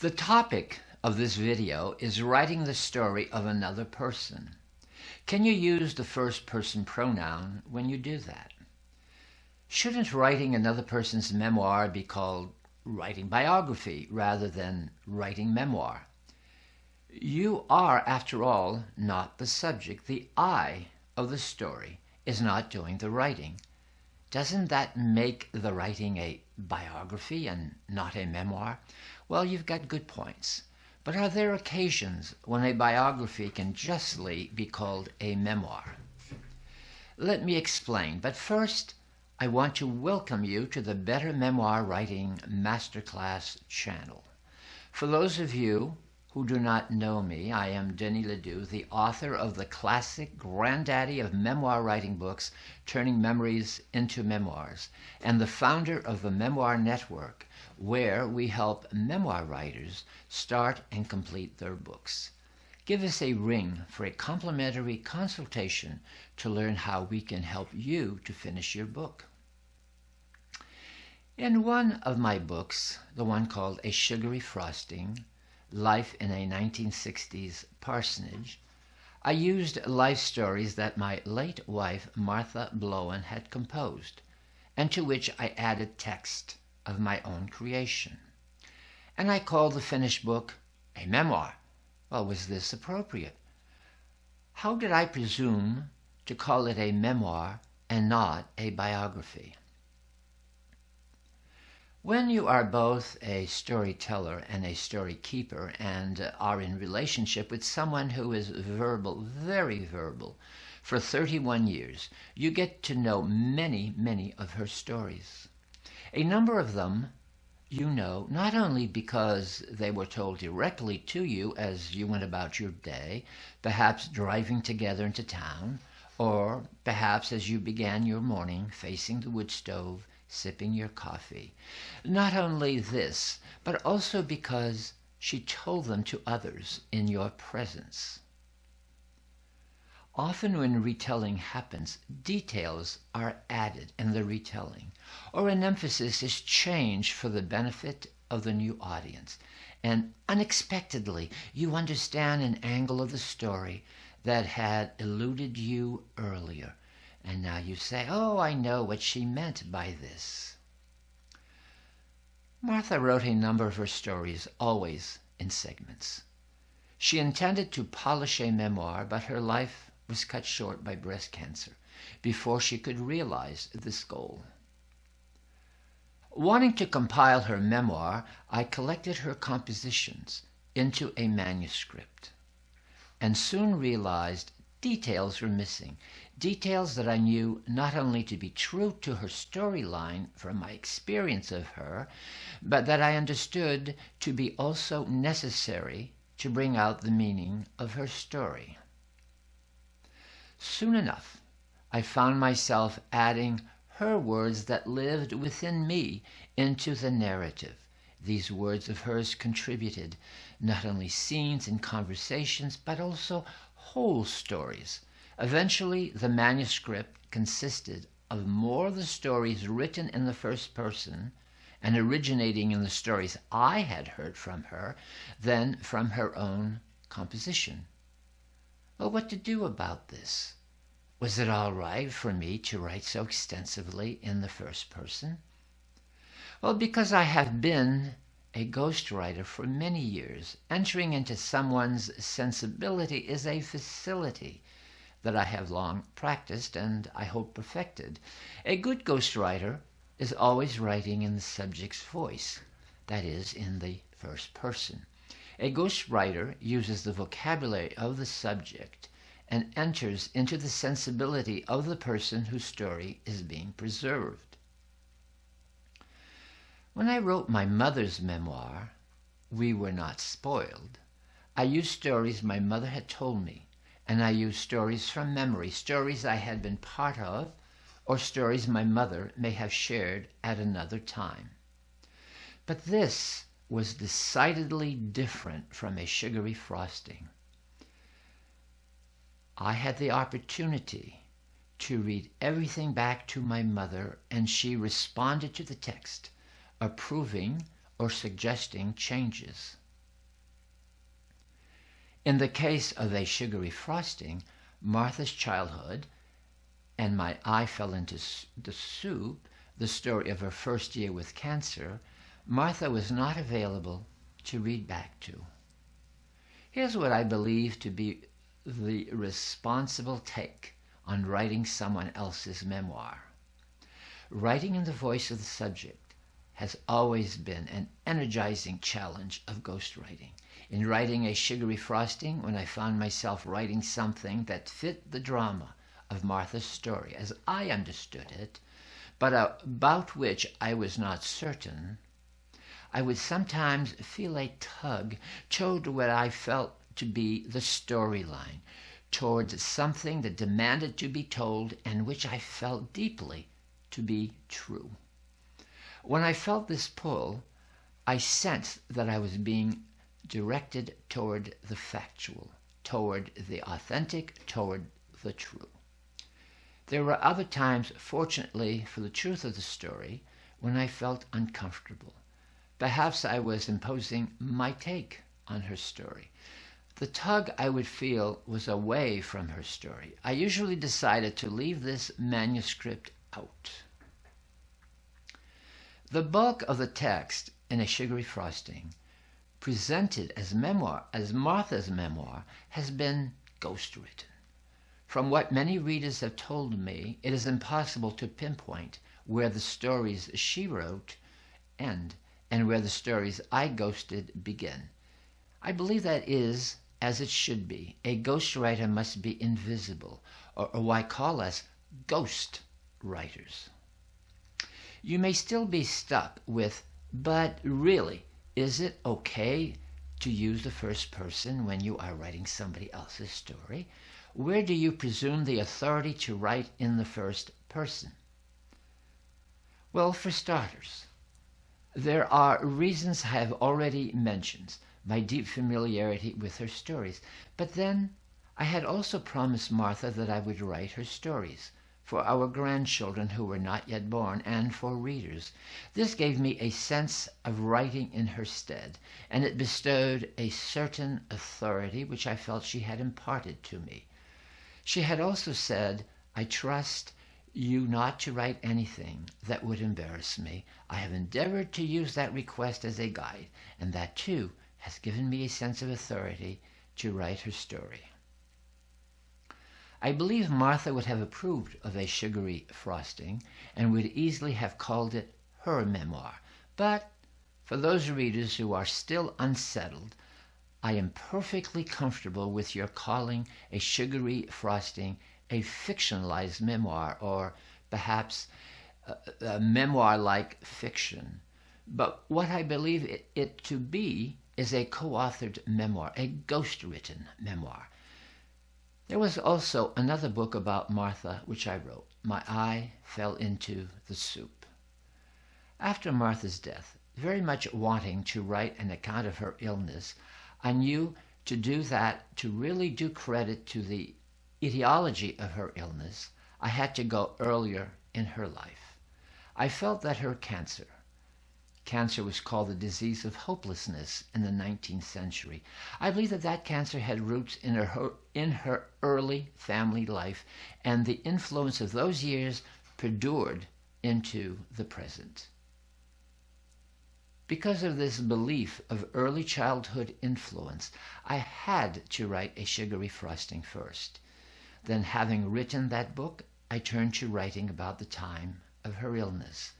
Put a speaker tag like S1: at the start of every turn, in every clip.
S1: The topic of this video is writing the story of another person. Can you use the first person pronoun when you do that? Shouldn't writing another person's memoir be called writing biography rather than writing memoir? You are, after all, not the subject. The I of the story is not doing the writing. Doesn't that make the writing a biography and not a memoir? Well, you've got good points. But are there occasions when a biography can justly be called a memoir? Let me explain, but first I want to welcome you to the Better Memoir Writing Masterclass channel. For those of you who do not know me, I am Denis Ledoux, the author of the classic granddaddy of memoir writing books, Turning Memories into Memoirs, and the founder of the Memoir Network, where we help memoir writers start and complete their books. Give us a ring for a complimentary consultation to learn how we can help you to finish your book. In one of my books, the one called A Sugary Frosting, Life in a 1960s Parsonage, I used life stories that my late wife Martha Blowen had composed, and to which I added text of my own creation. And I called the finished book a memoir. Well, was this appropriate? How did I presume to call it a memoir and not a biography? When you are both a storyteller and a story keeper and are in relationship with someone who is verbal, very verbal, for 31 years, you get to know many of her stories. A number of them you know not only because they were told directly to you as you went about your day, perhaps driving together into town, or perhaps as you began your morning facing the wood stove, sipping your coffee. Not only this, but also because she told them to others in your presence. Often when retelling happens, details are added in the retelling, or an emphasis is changed for the benefit of the new audience, and unexpectedly you understand an angle of the story that had eluded you earlier. And now you say, oh, I know what she meant by this. Martha wrote a number of her stories, always in segments. She intended to polish a memoir, but her life was cut short by breast cancer before she could realize this goal. Wanting to compile her memoir, I collected her compositions into a manuscript and soon realized details were missing, details that I knew not only to be true to her storyline from my experience of her, but that I understood to be also necessary to bring out the meaning of her story. Soon enough, I found myself adding her words that lived within me into the narrative. These words of hers contributed not only scenes and conversations, but also whole stories. Eventually, the manuscript consisted of more of the stories written in the first person and originating in the stories I had heard from her than from her own composition. Well, what to do about this? Was it all right for me to write so extensively in the first person? Well, because I have been a ghostwriter for many years, entering into someone's sensibility is a facility that I have long practiced and I hope perfected. A good ghostwriter is always writing in the subject's voice, that is, in the first person. A ghostwriter uses the vocabulary of the subject and enters into the sensibility of the person whose story is being preserved. When I wrote my mother's memoir, We Were Not Spoiled, I used stories my mother had told me, and I used stories from memory, stories I had been part of, or stories my mother may have shared at another time. But this was decidedly different from A Sugary Frosting. I had the opportunity to read everything back to my mother, and she responded to the text, approving or suggesting changes. In the case of A Sugary Frosting, Martha's childhood, and My Eye Fell into the Soup, the story of her first year with cancer, Martha was not available to read back to. Here's what I believe to be the responsible take on writing someone else's memoir. Writing in the voice of the subject has always been an energizing challenge of ghostwriting. In writing A Sugary Frosting, when I found myself writing something that fit the drama of Martha's story as I understood it, but about which I was not certain, I would sometimes feel a tug toward what I felt to be the storyline, towards something that demanded to be told and which I felt deeply to be true. When I felt this pull, I sensed that I was being directed toward the factual, toward the authentic, toward the true. There were other times, fortunately for the truth of the story, when I felt uncomfortable. Perhaps I was imposing my take on her story. The tug I would feel was away from her story. I usually decided to leave this manuscript out. The bulk of the text in A Sugary Frosting, presented as Martha's memoir, has been ghostwritten. From what many readers have told me, it is impossible to pinpoint where the stories she wrote end and where the stories I ghosted begin. I believe that is as it should be. A ghostwriter must be invisible, or why call us ghost writers. You may still be stuck with, but really, is it okay to use the first person when you are writing somebody else's story? Where do you presume the authority to write in the first person? Well, for starters, there are reasons I have already mentioned, my deep familiarity with her stories. But then I had also promised Martha that I would write her stories for our grandchildren who were not yet born and for readers. This gave me a sense of writing in her stead, and it bestowed a certain authority which I felt she had imparted to me. She had also said, I trust you not to write anything that would embarrass me. I have endeavored to use that request as a guide, and that too has given me a sense of authority to write her story. I believe Martha would have approved of A Sugary Frosting and would easily have called it her memoir. But for those readers who are still unsettled, I am perfectly comfortable with your calling A Sugary Frosting a fictionalized memoir, or perhaps a memoir-like fiction. But what I believe it to be is a co-authored memoir, a ghost-written memoir. There was also another book about Martha which I wrote, My Eye Fell into the Soup. After Martha's death, very much wanting to write an account of her illness, I knew to do that, to really do credit to the etiology of her illness, I had to go earlier in her life. I felt that her cancer was called the disease of hopelessness in the 19th century. I believe that cancer had roots in her early family life, and the influence of those years perdured into the present. Because of this belief of early childhood influence, I had to write A Sugary Frosting first. Then, having written that book, I turned to writing about the time of her illness.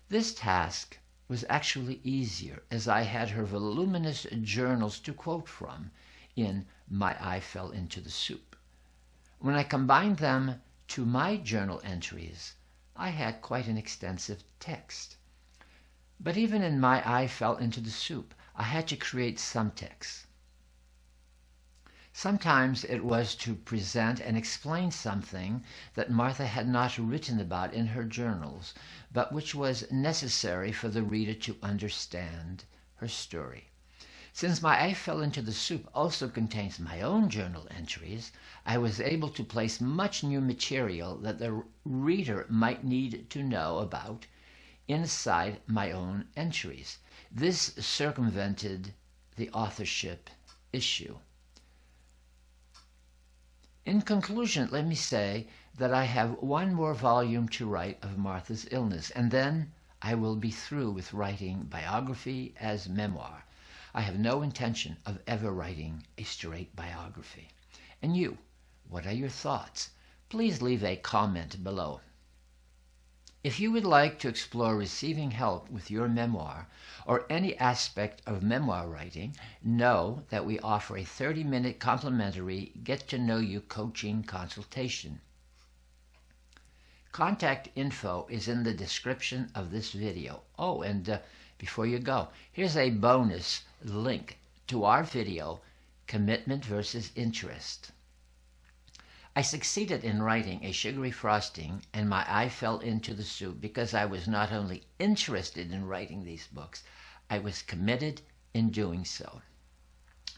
S1: This task was actually easier, as I had her voluminous journals to quote from in My Eye Fell into the Soup. When I combined them to my journal entries, I had quite an extensive text. But even in My Eye Fell into the Soup, I had to create some text. Sometimes it was to present and explain something that Martha had not written about in her journals, but which was necessary for the reader to understand her story. Since My Eye Fell into the Soup also contains my own journal entries, I was able to place much new material that the reader might need to know about inside my own entries. This circumvented the authorship issue. In conclusion, let me say that I have one more volume to write of Martha's illness, and then I will be through with writing biography as memoir. I have no intention of ever writing a straight biography. And you, what are your thoughts? Please leave a comment below. If you would like to explore receiving help with your memoir or any aspect of memoir writing, know that we offer a 30-minute complimentary get-to-know-you coaching consultation. Contact info is in the description of this video. Oh, and before you go, here's a bonus link to our video, Commitment versus Interest. I succeeded in writing A Sugary Frosting, and my eye fell into the soup because I was not only interested in writing these books, I was committed in doing so.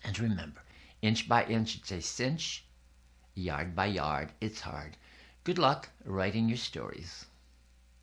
S1: And remember, inch by inch it's a cinch, yard by yard it's hard. Good luck writing your stories.